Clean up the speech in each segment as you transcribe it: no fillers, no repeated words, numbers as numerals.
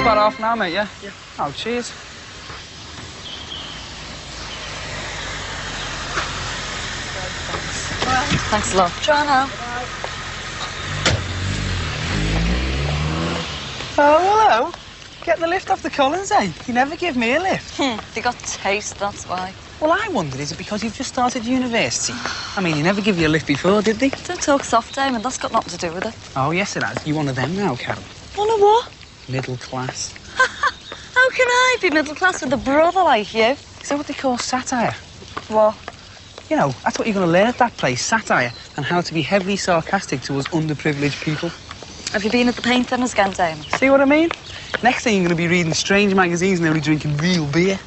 about half an hour, mate, yeah? Yeah. Oh, cheers. Thanks a lot. Try now. Oh, hello. Getting the lift off the Collins, eh? You never give me a lift. They got taste, that's why. Well, I wondered, is it because you've just started university? I mean, he never give you a lift before, did they? Don't talk soft, Damon. That's got nothing to do with it. Oh, yes, it has. You're one of them now, Carol. One of what? Middle class. How can I be middle class with a brother like you? Is that what they call satire? What? You know, that's what you're going to learn at that place, satire, and how to be heavily sarcastic towards underprivileged people. Have you been at the paint thinners again, Damon? See what I mean? Next thing you're going to be reading strange magazines and only drinking real beer.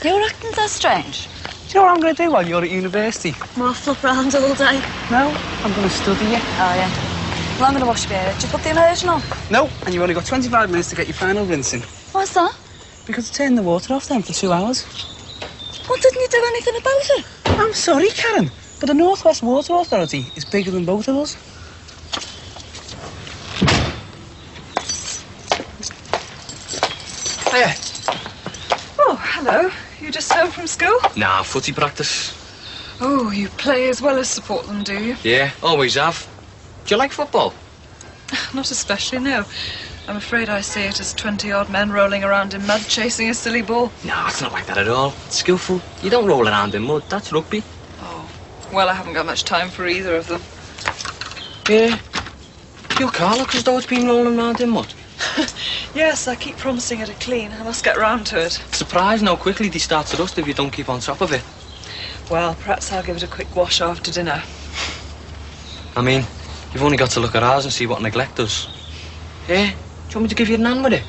You're acting so strange. Do you know what I'm going to do while you're at university? Well, flip around all day. No, I'm going to study you. Oh, yeah. Well, I'm going to wash my hair. Did you put the immersion on? No, and you've only got 25 minutes to get your final rinsing. Why's that? Because I turned the water off then for 2 hours. Well, didn't you do anything about it? I'm sorry, Karen, but the North West Water Authority is bigger than both of us. Hiya. Oh, hello. You just home from school? Nah, footy practice. Oh, you play as well as support them, do you? Yeah, always have. Do you like football? Not especially, no. I'm afraid I see it as 20-odd men rolling around in mud chasing a silly ball. No, it's not like that at all. It's skillful. You don't roll around in mud. That's rugby. Oh, well, I haven't got much time for either of them. Yeah. Your car looks as though it's been rolling around in mud. Yes, I keep promising it a clean. I must get round to it. Surprised how quickly they start to rust if you don't keep on top of it. Well, perhaps I'll give it a quick wash after dinner. I mean, you've only got to look at ours and see what neglect does. Yeah? Do you want me to give you an hand with it?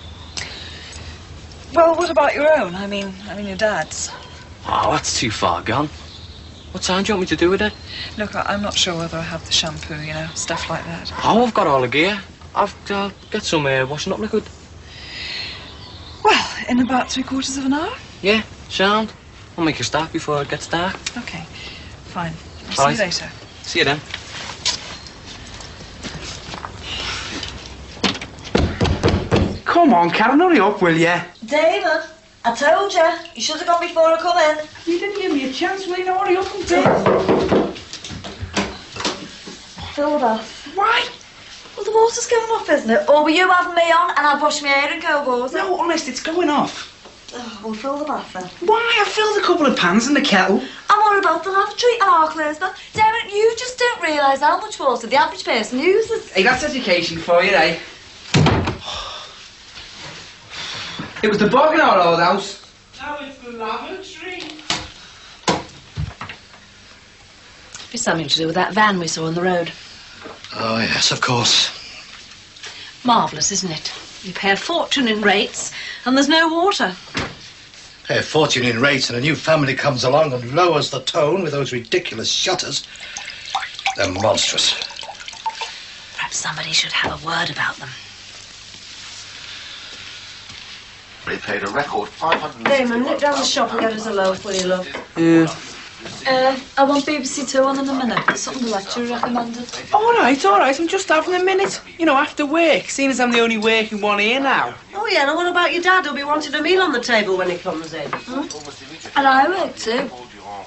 Well, what about your own? I mean your dad's. Oh, that's too far gone. What time do you want me to do with it? Look, I'm not sure whether I have the shampoo, you know, stuff like that. Oh, I've got all the gear. I'll get some washing up liquid. Well, in about 3/4 of an hour? Yeah, sound. I'll make a start before it gets dark. Okay, fine. I'll All see you right. later. See you then. Come on, Karen, hurry up, will you? David, I told you. You should have gone before I come in. You didn't give me a chance, will you? Now hurry up and do it. Fill that. Why? Well, the water's going off, isn't it? Or were you having me on and I'll wash my hair in cold water? No, honest, it's going off. Oh, we'll fill the bath then. Why? I filled a couple of pans in the kettle. I'm all about the lavatory and our clothes bath. Darren, you just don't realise how much water the average person uses. Hey, that's education for you, eh? It was the bog in our old house. Now it's the lavatory. It's something to do with that van we saw on the road. Oh, yes, of course. Marvellous, isn't it? You pay a fortune in rates and there's no water. Pay a fortune in rates and a new family comes along and lowers the tone with those ridiculous shutters. They're monstrous. Perhaps somebody should have a word about them. They paid a record $500. Damon, nip down the shop and get us a loaf, will you, love? Yeah. I want BBC Two on in a minute. There's something the lecturer recommended. All right, I'm just having a minute. You know, after work, seeing as I'm the only working one here now. Oh, yeah, now what about your dad? He'll be wanting a meal on the table when he comes in. And I work too.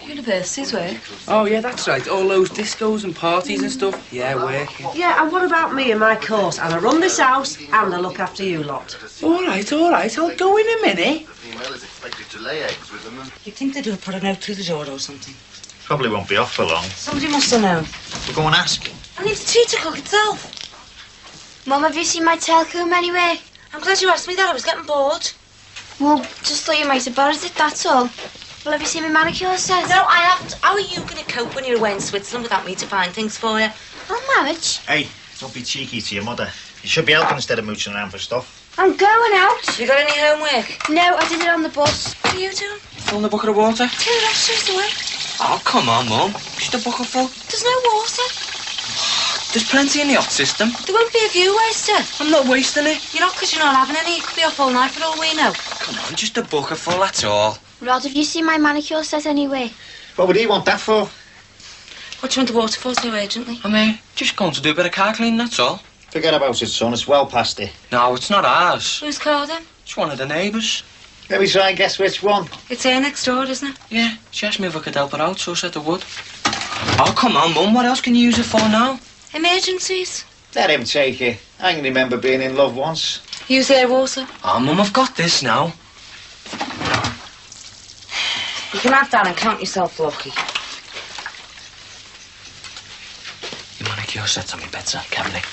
University's work. Oh, yeah, that's right. All those discos and parties and stuff. Yeah, working. Yeah, and what about me and my course? And I run this house and I look after you lot. All right, I'll go in a minute. The female is expected to lay eggs with them. You think they'd have put a note through the door or something? Probably won't be off for long. Somebody must have known. We'll go and ask. I need the tea to cook itself. Mum, have you seen my telecom anywhere? I'm glad you asked me that. I was getting bored. Well, just thought you might have borrowed it, that's all. Well, have you seen my manicure set? No, I haven't. How are you going to cope when you're away in Switzerland without me to find things for you? Well, marriage. Hey, don't be cheeky to your mother. You should be helping instead of mooching around for stuff. I'm going out. You got any homework? No, I did it on the bus. What are you doing? Filling the bucket of water? Two restaurants away. Oh, come on, Mum. Just a bucket full. There's no water. There's plenty in the hot system. There won't be a view waster. I'm not wasting it. You're not, because you're not having any. You could be off all night for all we know. Come on, just a bucket full, that's all. Rod, have you seen my manicure set anyway? What would he want that for? What do you want the water for so urgently? I mean, just going to do a bit of car cleaning, that's all. Forget about it, son. It's well past it. No, it's not ours. Whose car then? It's one of the neighbours. Let me try and guess which one. It's here next door, isn't it? Yeah, she asked me if I could help her out, so I said I would. Oh, come on, Mum. What else can you use it for now? Emergencies. Let him take it. I can remember being in love once. Use their water. Oh, Mum, I've got this now. You can have that and count yourself lucky. You manicure sets on my bedside cabinet.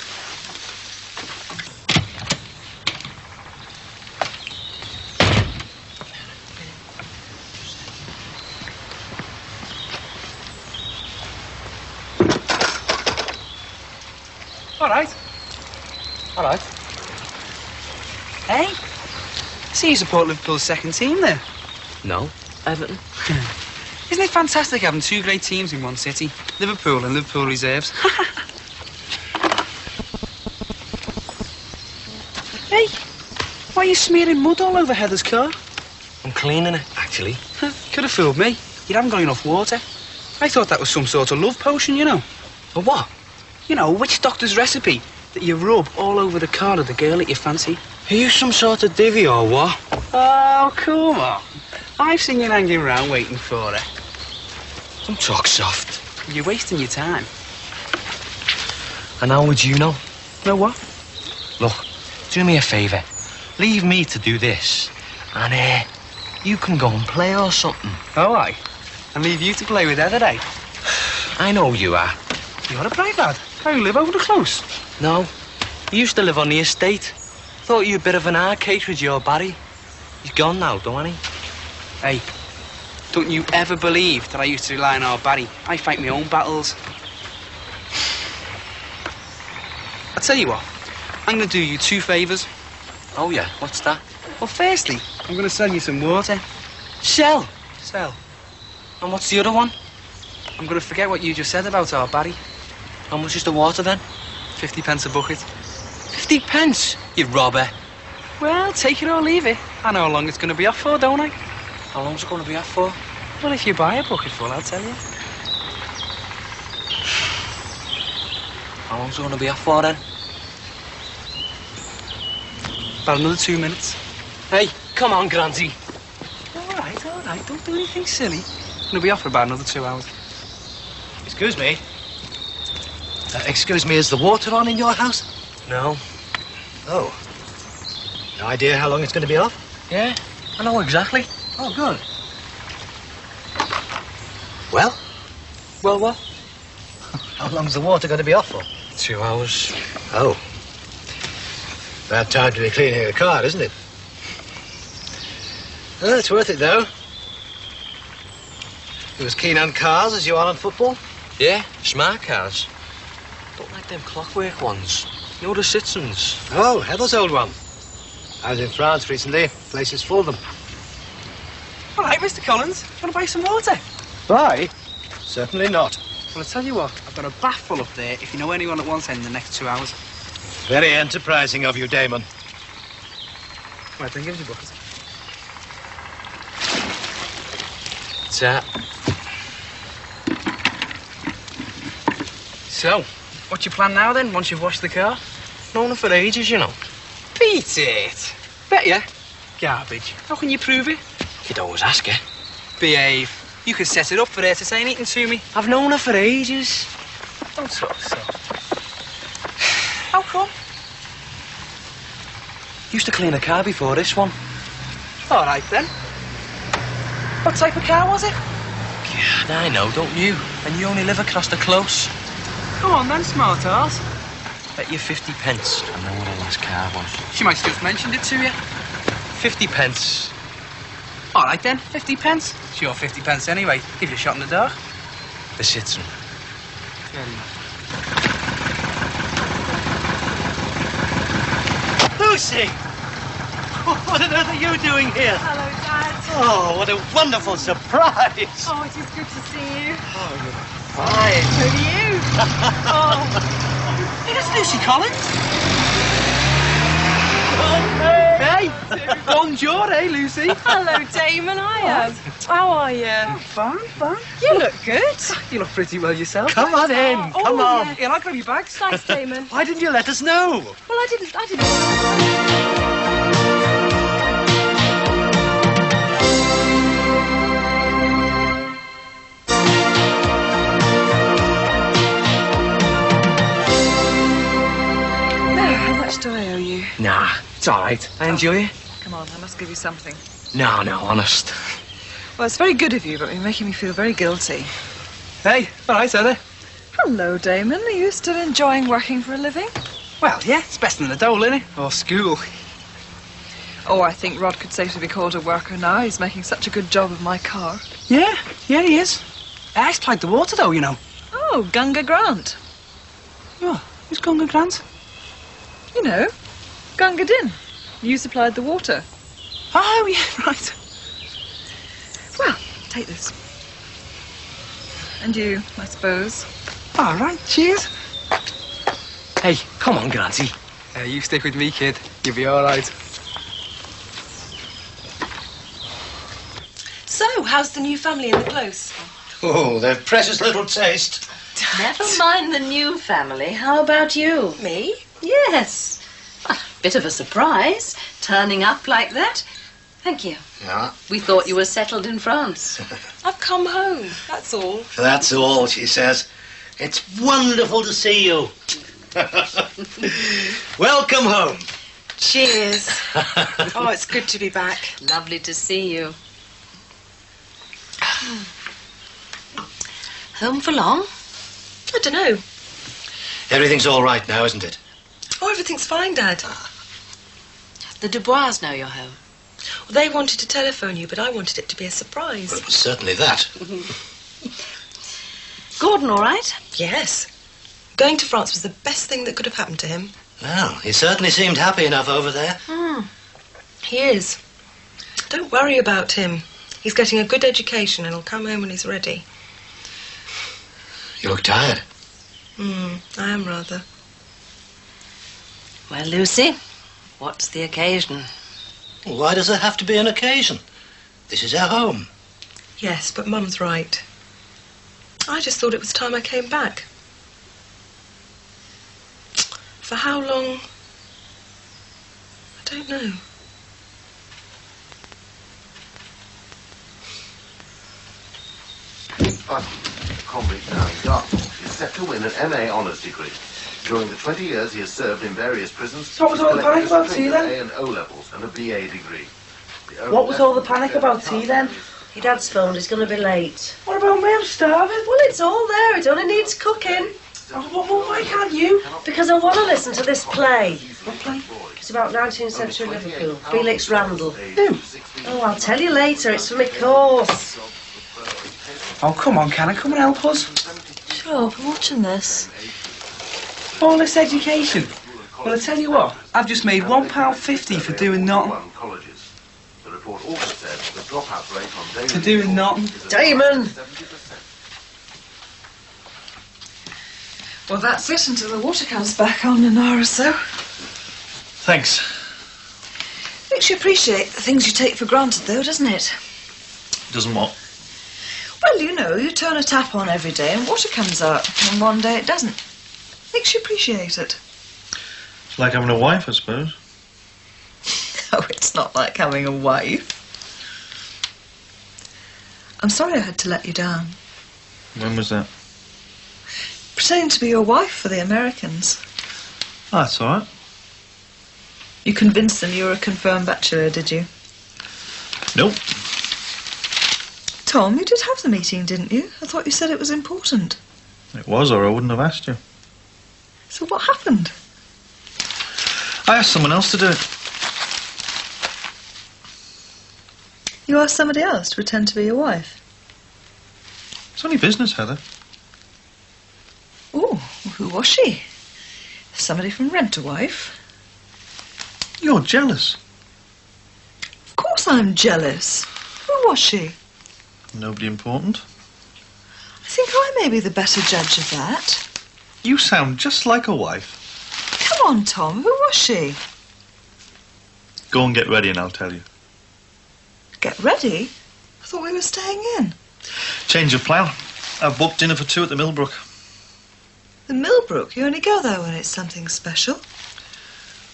All right. All right. Hey? See you support Liverpool's second team there. No, Everton. Isn't it fantastic having two great teams in one city? Liverpool and Liverpool reserves. Hey, why are you smearing mud all over Heather's car? I'm cleaning it, actually. Could have fooled me. You haven't got enough water. I thought that was some sort of love potion, you know. But what? You know, witch doctor's recipe that you rub all over the car of the girl that you fancy. Are you some sort of divvy or what? Oh, come on. I've seen you hanging around waiting for her. Don't talk soft. You're wasting your time. And how would you know? Know what? Look, do me a favour. Leave me to do this. And, you can go and play or something. Oh, aye. And leave you to play with Heather, eh? I know you are. You're a brave lad. I live over the close. No, you used to live on the estate. Thought you a bit of an arcade with your Barry. He's gone now, don't he? Hey, don't you ever believe that I used to rely on our Barry. I fight my own battles. I'll tell you what, I'm going to do you two favours. Oh, yeah, what's that? Well, firstly, I'm going to sell you some water. Sell. Sell. And what's the other one? I'm going to forget what you just said about our Barry. How much is the water then? 50 pence a bucket. 50 pence? You robber. Well, take it or leave it. I know how long it's going to be off for, don't I? How long's it going to be off for? Well, if you buy a bucket full, I'll tell you. How long's it going to be off for then? About another 2 minutes. Hey, come on, Granty. All right. Don't do anything silly. It'll be off for about another 2 hours. Excuse me. Excuse me, is the water on in your house? No. Oh. No idea how long it's going to be off? Yeah, I know exactly. Oh, good. Well? Well, what? How long's the water going to be off for? 2 hours. Oh. Bad time to be cleaning a car, isn't it? Well, it's worth it, though. You as keen on cars as you are on football? Yeah, smart cars. Don't like them clockwork ones. You know, the Citizens. Oh, Heather's old one. I was in France recently. Place is full of them. All right, Mr. Collins. Do you want to buy some water? Buy? Certainly not. Well, I'll tell you what. I've got a bath full up there if you know anyone that wants any in the next 2 hours. Very enterprising of you, Damon. Right, then give us your bucket. So, what's your plan now, then, once you've washed the car? Known her for ages, you know. Beat it. Bet ya. Garbage. How can you prove it? You'd always ask her. Behave. You could set it up for her to say anything to me. I've known her for ages. Don't talk so. How come? Used to clean a car before this one. All right, then. What type of car was it? God, I know, don't you? And you only live across the close. Come on, then, smart ass. Bet you 50 pence. I know what her last car was. She might have just mentioned it to you. 50 pence. All right, then. 50 pence. It's your 50 pence anyway. Give you a shot in the dark. The Citizen. Fair enough. Lucy! What on earth are you doing here? Hello, Dad. Oh, what a wonderful surprise! Oh, it is good to see you. Oh, you're fine. So do you. Oh. Hey, that's Lucy Collins. Oh, hey! Hey! Bonjour, eh, Lucy? Hello, Damon. Hiya. How are you? Fine, fine. You look good. You look pretty well yourself. Come on in. Oh, Come on. yeah. Yeah, I'll grab your bags. Thanks, Damon. Why didn't you let us know? Well, I didn't. There, how much do I owe you? Nah, it's all right. I enjoy it. Come on, I must give you something. No, honest. Well, it's very good of you, but you're making me feel very guilty. Hey, all right, Heather. Hello, Damon. Are you still enjoying working for a living? Well, yeah, it's best than the dole, innit? Or school. Oh, I think Rod could safely be called a worker now. He's making such a good job of my car. Yeah, he is. I supplied the water, though, you know. Oh, Gunga Grant. Oh, who's Gunga Grant? You know, Gunga Din. You supplied the water. Oh, yeah, right. Well, take this. And you, I suppose. All right, cheers. Hey, come on, Granty. You stick with me, kid. You'll be all right. So, how's the new family in the close? Oh, they've precious little taste. Never mind the new family. How about you? Me? Yes. A bit of a surprise, turning up like that. Thank you. Yeah, We thought you were settled in France. I've come home, that's all. that's all, she says. It's wonderful to see you. Welcome home. Cheers. Oh, it's good to be back. Lovely to see you. Home for long? I don't know. Everything's all right now, isn't it? Oh, everything's fine, Dad. The Dubois know you're home. Well, they wanted to telephone you, but I wanted it to be a surprise. Well, it was certainly that. Gordon all right? Yes. Going to France was the best thing that could have happened to him. Well, he certainly seemed happy enough over there. He is. Don't worry about him. He's getting a good education and he'll come home when he's ready. You look tired. I am rather. Well, Lucy, what's the occasion? Well, why does there have to be an occasion? This is our home. Yes, but Mum's right. I just thought it was time I came back. For how long? I don't know. Convict now in Dartmoor is set to win an MA honours degree. During the 20 years he has served in various prisons, What was all the panic about tea, A then? and O levels and a BA degree. What was all the panic about tea, then? Your dad's phoned, he's going to be late. What about me? I'm starving. Well, it's all there, it only needs cooking. Oh, well, why can't you? Because I want to listen to this play. What play? It's about 19th century Liverpool. Felix Randall. Who? Oh, I'll tell you later, it's for my course. Oh, come on, Can I come and help us? Shut up, I'm watching this. All this education. Well, I tell you what, I've just made £1.50 for doing nothing. Colleges. The report also said the dropout rate on daily For doing nothing. Damon! Well, that's it until the water comes back on in an hour or so. Thanks. Makes you appreciate the things you take for granted, though, doesn't it? Doesn't what? Well, you know, you turn a tap on every day and water comes out, and one day it doesn't. Makes you appreciate it. It's like having a wife, I suppose. Oh, it's not like having a wife. I'm sorry I had to let you down. When was that? Pretending to be your wife for the Americans. Oh, that's all right. You convinced them you were a confirmed bachelor, did you? Nope. Tom, you did have the meeting, didn't you? I thought you said it was important. It was, or I wouldn't have asked you. So what happened? I asked someone else to do it. You asked somebody else to pretend to be your wife? It's only business, Heather. Oh, who was she? Somebody from Rent-A-Wife? You're jealous. Of course I'm jealous. Who was she? Nobody important. I think I may be the better judge of that. You sound just like a wife. Come on, Tom, who was she? Go and get ready and I'll tell you. Get ready? I thought we were staying in. Change of plan. I've booked dinner for 2 at the Millbrook. The Millbrook? You only go there when it's something special.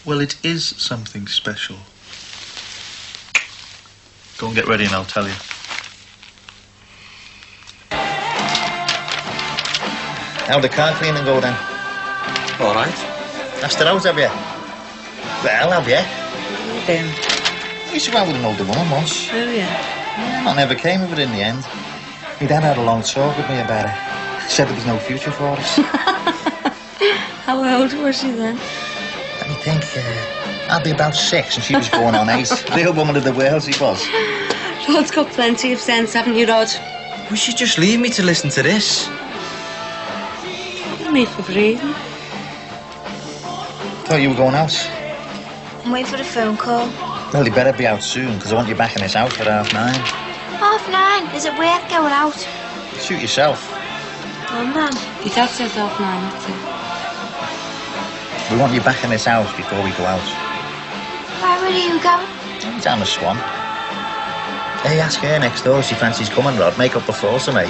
Well, it is something special. Go and get ready and I'll tell you. How'd the car cleaning go then? All right. Asked her out, have you? Well, have you? Been. I used to go out with an older woman once. Oh, yeah. I never came of it in the end. My dad had a long talk with me about it. Said there was no future for us. How old was she then? Let me think. I'd be about 6 and she was going on 8. Real woman of the world, she was. Rod's got plenty of sense, haven't you, Rod? We should just leave me to listen to this. Me for breathing. Thought you were going out. I'm waiting for a phone call. Well, you better be out soon, because I want you back in this house for 9:30. 9:30? Is it worth going out? Suit yourself. Oh, man. Your dad says 9:30, that's it. We want you back in this house before we go out. Where are you going? Down the Swan. Hey, ask her next door if she fancies coming, Rod. Make up the force of me.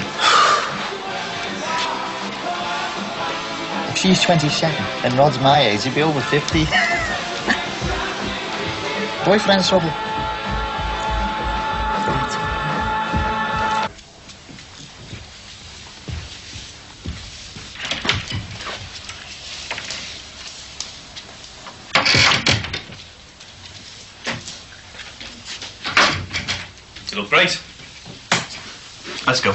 If she's 27 and Rod's my age, he'd be over 50. Boyfriend's trouble. You look great. Let's go.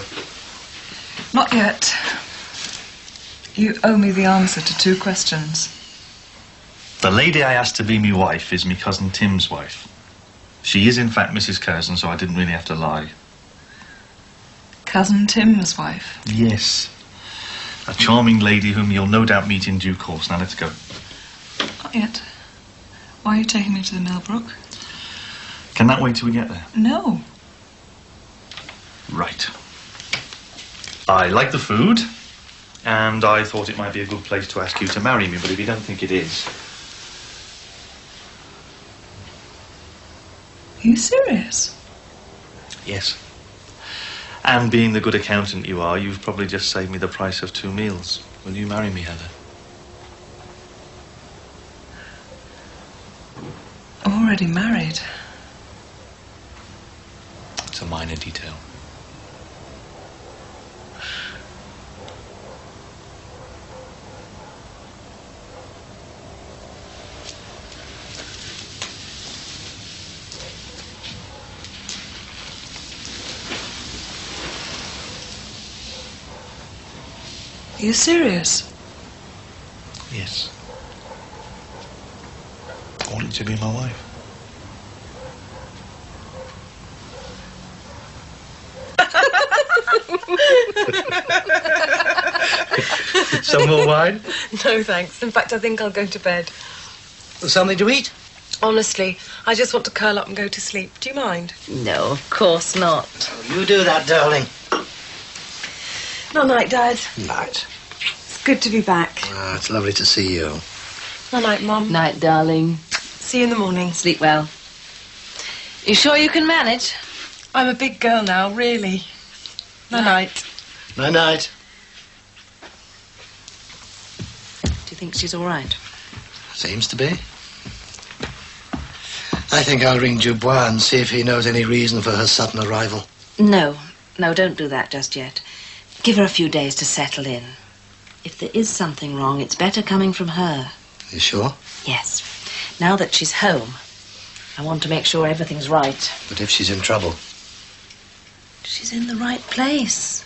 Not yet. You owe me the answer to 2 questions. The lady I asked to be my wife is my cousin Tim's wife. She is, in fact, Mrs. Curzon, so I didn't really have to lie. Cousin Tim's wife? Yes. A charming lady whom you'll no doubt meet in due course. Now, let's go. Not yet. Why are you taking me to the Millbrook? Can that wait till we get there? No. Right. I like the food, and I thought it might be a good place to ask you to marry me, but if you don't think it is... Are you serious? Yes. And being the good accountant you are, you've probably just saved me the price of 2 meals. Will you marry me, Heather? I'm already married. It's a minor detail. Are you serious? Yes. I want you to be my wife. Some more wine? No, thanks. In fact, I think I'll go to bed. Something to eat? Honestly, I just want to curl up and go to sleep. Do you mind? No, of course not. You do that, darling. Night, Dad. Night. It's good to be back. Ah, it's lovely to see you. Night, Mum. Night, darling. See you in the morning. Sleep well. You sure you can manage? I'm a big girl now, really. Night. Night-night. Do you think she's all right? Seems to be. I think I'll ring Dubois and see if he knows any reason for her sudden arrival. No, don't do that just yet. Give her a few days to settle in. If there is something wrong, it's better coming from her. You sure? Yes. Now that she's home, I want to make sure everything's right. But if she's in trouble? She's in the right place.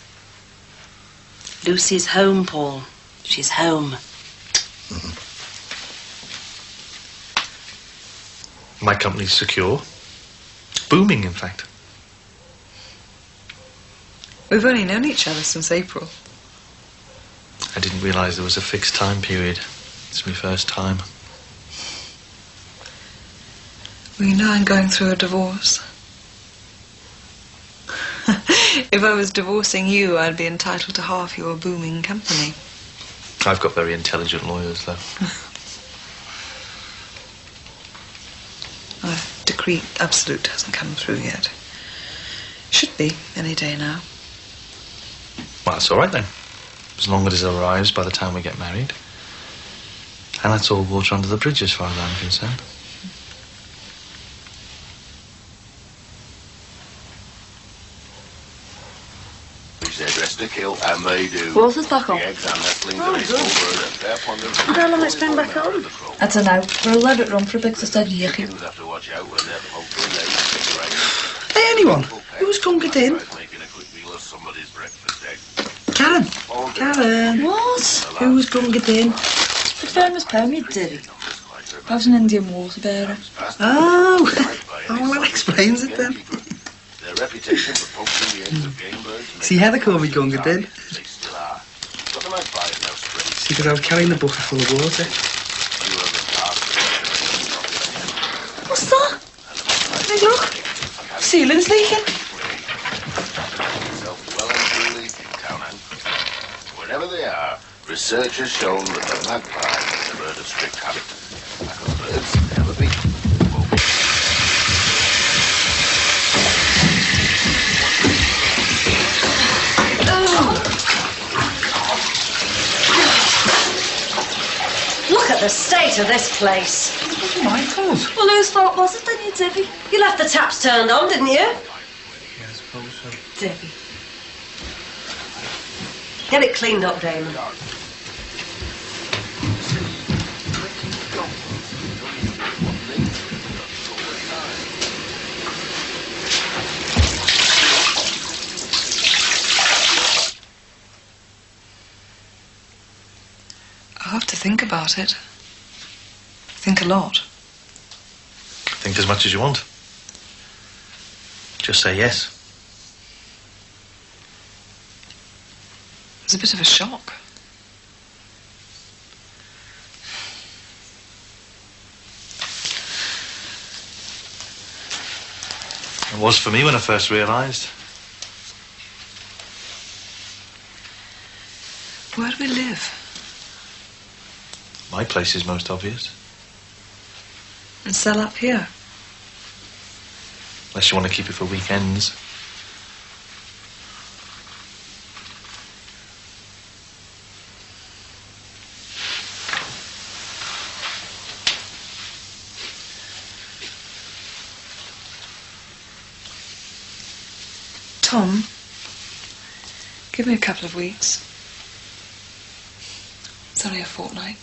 Lucy's home, Paul. She's home. Mm-hmm. My company's secure. Booming, in fact. We've only known each other since April. I didn't realise there was a fixed time period. It's my first time. Well, you know I'm going through a divorce. If I was divorcing you, I'd be entitled to half your booming company. I've got very intelligent lawyers, though. Oh. concrete absolute hasn't come through yet. Should be any day now. Well, that's all right then. As long as it arrives by the time we get married. And that's all water under the bridge as far as I'm concerned. They're dressed to kill, and they do. Water's back on. The eggs and nestlings are raised over and they're pondered. How long it's been back on? I don't know. We'll let it run for a bit to steady you. Chickens have to watch out when they're poultry and they Hey, anyone? Who was gungered in? making a quick meal of somebody's breakfast egg. Karen. Karen. What? Who was gungered in? The famous pyramid did it. I was an Indian water bearer. Oh. Oh, well, that explains it then. Their reputation for poaching the eggs of game birds. See, Heather called me gungered in. They still are. But the magpie is now spreading. See, because I was carrying the bucket full of water. What's that? Hey, look. Ceiling's leaking. Well and truly in town and wherever they are, research has shown that the magpie is a bird of strict habit. Like other birds, never be. Won't be. Look at the state of this place. My fault. Well, whose fault was it then, you Debbie? You left the taps turned on, didn't you? Yeah, I suppose so. Debbie. Get it cleaned up, Damon. I'll have to think about it. Think a lot. Think as much as you want. Just say yes. It's a bit of a shock. It was for me when I first realised. Where do we live? My place is most obvious. And sell up here? Unless you want to keep it for weekends. Tom, give me a couple of weeks. It's only a fortnight.